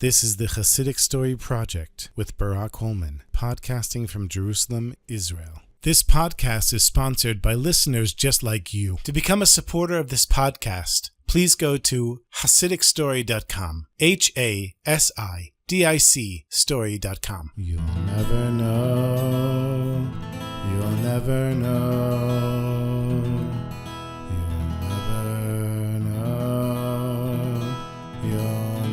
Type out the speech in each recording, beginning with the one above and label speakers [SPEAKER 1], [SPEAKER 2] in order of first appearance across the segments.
[SPEAKER 1] This is the Chassidic Story Project with Barak Hullman, podcasting from Jerusalem, Israel. This podcast is sponsored by listeners just like you. To become a supporter of this podcast, please go to HasidicStory.com, HASIDIC story.com. You'll never know, you'll never know, you'll never know, you'll never know.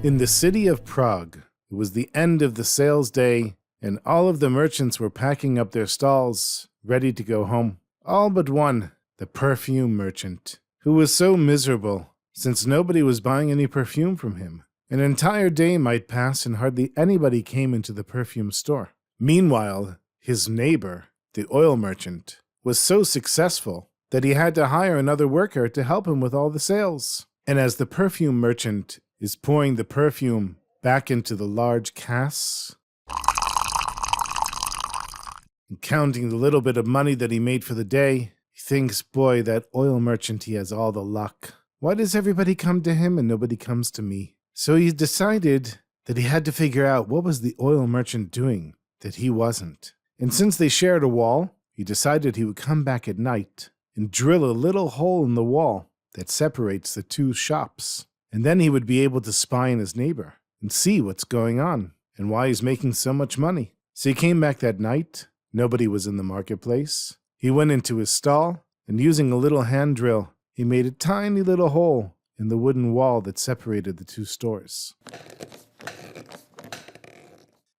[SPEAKER 1] In the city of Prague, it was the end of the sales day, and all of the merchants were packing up their stalls, ready to go home. All but one, the perfume merchant, who was so miserable since nobody was buying any perfume from him. An entire day might pass and hardly anybody came into the perfume store. Meanwhile, his neighbor, the oil merchant, was so successful that he had to hire another worker to help him with all the sales. And as the perfume merchant is pouring the perfume back into the large casks and counting the little bit of money that he made for the day, he thinks, boy, that oil merchant, he has all the luck. Why does everybody come to him and nobody comes to me? So he decided that he had to figure out what was the oil merchant doing that he wasn't. And since they shared a wall, he decided he would come back at night and drill a little hole in the wall that separates the two shops. And then he would be able to spy on his neighbor and see what's going on and why he's making so much money. So he came back that night. Nobody was in the marketplace. He went into his stall, and using a little hand drill, he made a tiny little hole in the wooden wall that separated the two stores.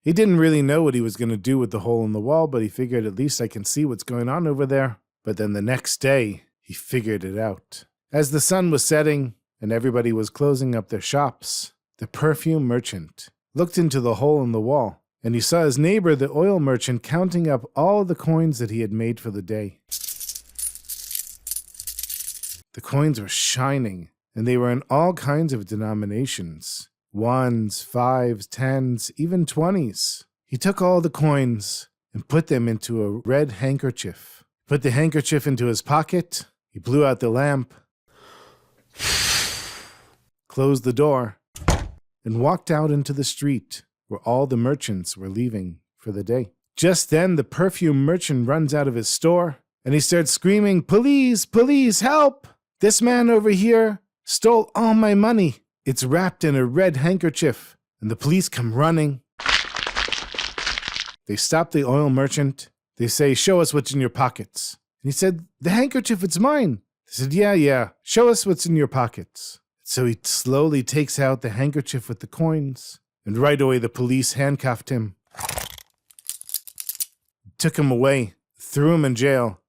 [SPEAKER 1] He didn't really know what he was going to do with the hole in the wall, but he figured at least I can see what's going on over there. But then the next day, he figured it out. As the sun was setting and everybody was closing up their shops, the perfume merchant looked into the hole in the wall, and he saw his neighbor, the oil merchant, counting up all the coins that he had made for the day. The coins were shining, and they were in all kinds of denominations. 1s, 5s, 10s, even 20s. He took all the coins and put them into a red handkerchief. Put the handkerchief into his pocket. He blew out the lamp, closed the door, and walked out into the street where all the merchants were leaving for the day. Just then, the perfume merchant runs out of his store, and he starts screaming, "Police! Police! Help! This man over here stole all my money. It's wrapped in a red handkerchief." And the police come running. They stop the oil merchant. They say, "Show us what's in your pockets." And he said, "The handkerchief, it's mine." They said, Yeah, show us what's in your pockets." So he slowly takes out the handkerchief with the coins, and right away the police handcuffed him, took him away, threw him in jail,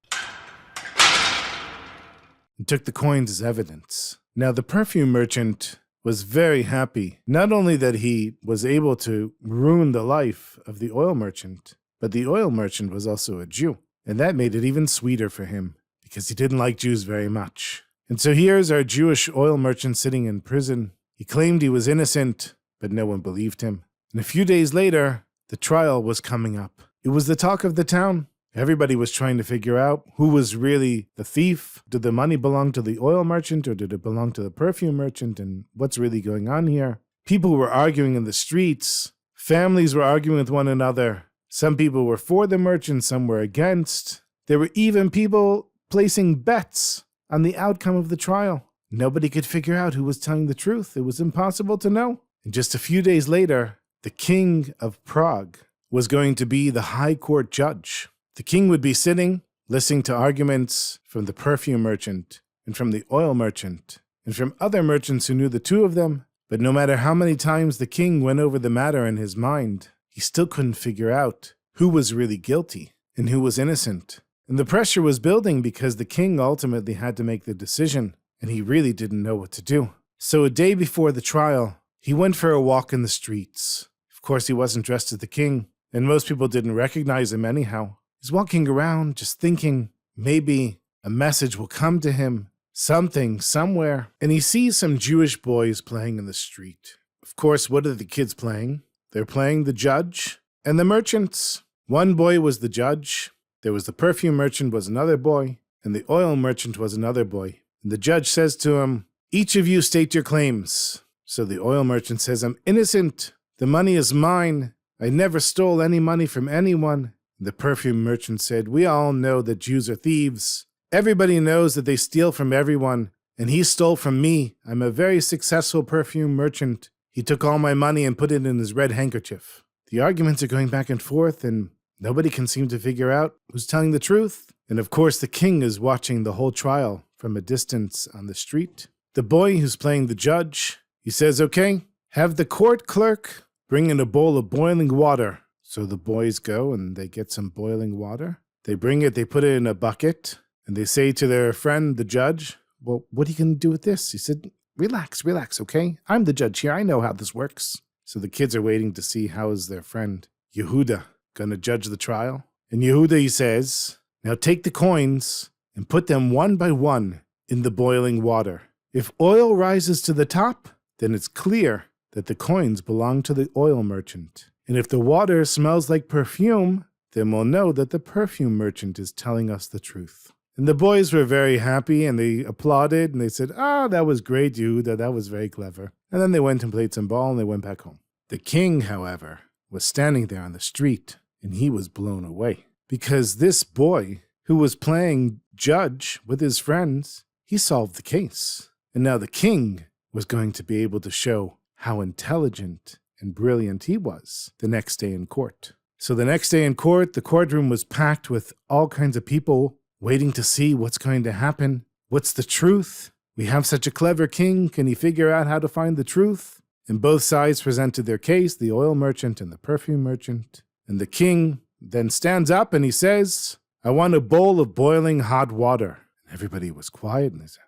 [SPEAKER 1] and took the coins as evidence. Now the perfume merchant was very happy, not only that he was able to ruin the life of the oil merchant, but the oil merchant was also a Jew, and that made it even sweeter for him, because he didn't like Jews very much. And so here's our Jewish oil merchant sitting in prison. He claimed he was innocent, but no one believed him. And a few days later, the trial was coming up. It was the talk of the town. Everybody was trying to figure out who was really the thief. Did the money belong to the oil merchant, or did it belong to the perfume merchant? And what's really going on here? People were arguing in the streets. Families were arguing with one another. Some people were for the merchant, some were against. There were even people placing bets on the outcome of the trial. Nobody could figure out who was telling the truth. It was impossible to know. And just a few days later, the king of Prague was going to be the high court judge. The king would be sitting, listening to arguments from the perfume merchant and from the oil merchant and from other merchants who knew the two of them. But no matter how many times the king went over the matter in his mind, he still couldn't figure out who was really guilty and who was innocent. And the pressure was building because the king ultimately had to make the decision, and he really didn't know what to do. So a day before the trial, he went for a walk in the streets. Of course, he wasn't dressed as the king, and most people didn't recognize him anyhow. He's walking around just thinking maybe a message will come to him, something, somewhere. And he sees some Jewish boys playing in the street. Of course, what are the kids playing? They're playing the judge and the merchants. One boy was the judge. There was the perfume merchant was another boy, and the oil merchant was another boy. And the judge says to him, Each of you state your claims. So the oil merchant says, I'm innocent. The money is mine. I never stole any money from anyone. The perfume merchant said, we all know that Jews are thieves. Everybody knows that they steal from everyone, and he stole from me. I'm a very successful perfume merchant. He took all my money and put it in his red handkerchief. The arguments are going back and forth, and nobody can seem to figure out who's telling the truth. And of course, the king is watching the whole trial from a distance on the street. The boy who's playing the judge, he says, okay, have the court clerk bring in a bowl of boiling water. So the boys go and they get some boiling water. They bring it, they put it in a bucket, and they say to their friend, the judge, well, what are you going to do with this? He said, relax, okay? I'm the judge here. I know how this works. So the kids are waiting to see how is their friend Yehuda going to judge the trial. And Yehuda, he says, now take the coins and put them one by one in the boiling water. If oil rises to the top, then it's clear that the coins belong to the oil merchant. And if the water smells like perfume, then we'll know that the perfume merchant is telling us the truth. And the boys were very happy, and they applauded, and they said, that was great, Yehuda, that was very clever. And then they went and played some ball, and they went back home. The king, however, was standing there on the street, and he was blown away. Because this boy, who was playing judge with his friends, he solved the case. And now the king was going to be able to show how intelligent and brilliant he was the next day in court. So the next day in court, the courtroom was packed with all kinds of people waiting to see what's going to happen. What's the truth? We have such a clever king. Can he figure out how to find the truth? And both sides presented their case, the oil merchant and the perfume merchant. And the king then stands up and he says, I want a bowl of boiling hot water. And everybody was quiet and they said,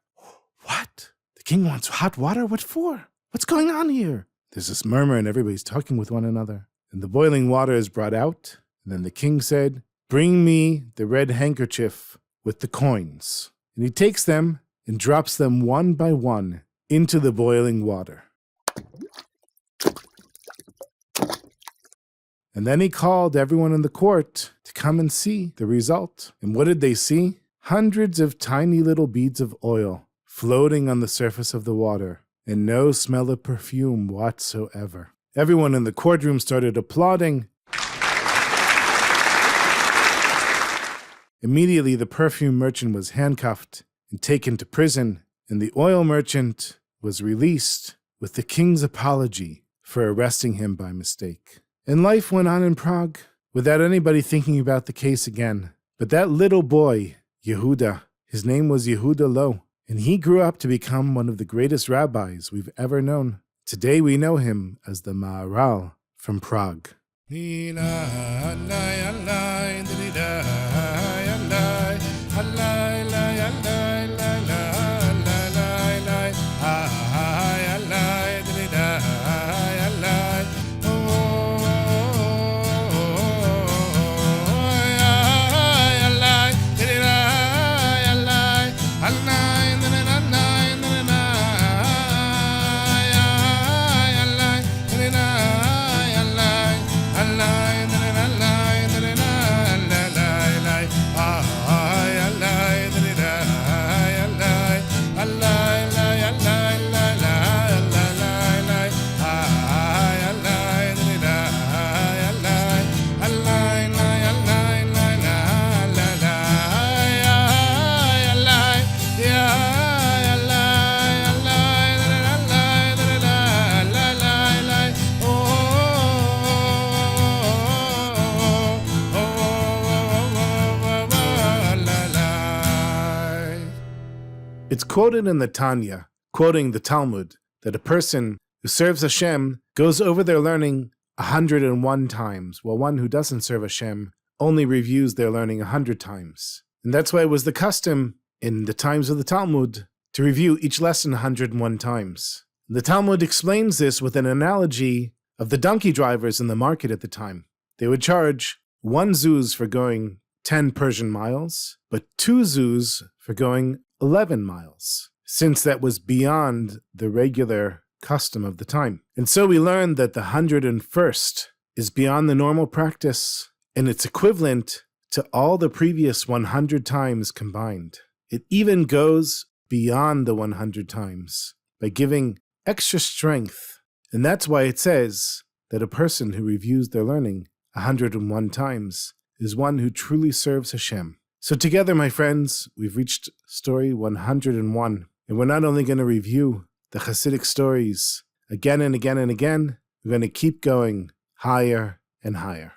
[SPEAKER 1] what? The king wants hot water? What for? What's going on here? There's this murmur and everybody's talking with one another. And the boiling water is brought out. And then the king said, bring me the red handkerchief with the coins. And he takes them and drops them one by one into the boiling water. And then he called everyone in the court to come and see the result. And what did they see? Hundreds of tiny little beads of oil floating on the surface of the water, and no smell of perfume whatsoever. Everyone in the courtroom started applauding. Immediately, the perfume merchant was handcuffed and taken to prison, and the oil merchant was released with the king's apology for arresting him by mistake. And life went on in Prague without anybody thinking about the case again. But that little boy, Yehuda, his name was Yehuda Lo, and he grew up to become one of the greatest rabbis we've ever known. Today we know him as the Maharal from Prague. It's quoted in the Tanya, quoting the Talmud, that a person who serves Hashem goes over their learning 101 times, while one who doesn't serve Hashem only reviews their learning 100 times. And that's why it was the custom in the times of the Talmud to review each lesson 101 times. The Talmud explains this with an analogy of the donkey drivers in the market at the time. They would charge 1 zuz for going 10 Persian miles, but 2 zuz for going 11 miles, since that was beyond the regular custom of the time. And so we learned that the 101st is beyond the normal practice, and it's equivalent to all the previous 100 times combined. It even goes beyond the 100 times by giving extra strength. And that's why it says that a person who reviews their learning 101 times is one who truly serves Hashem. So together, my friends, we've reached story 101. And we're not only going to review the Chassidic stories again and again and again, we're going to keep going higher and higher.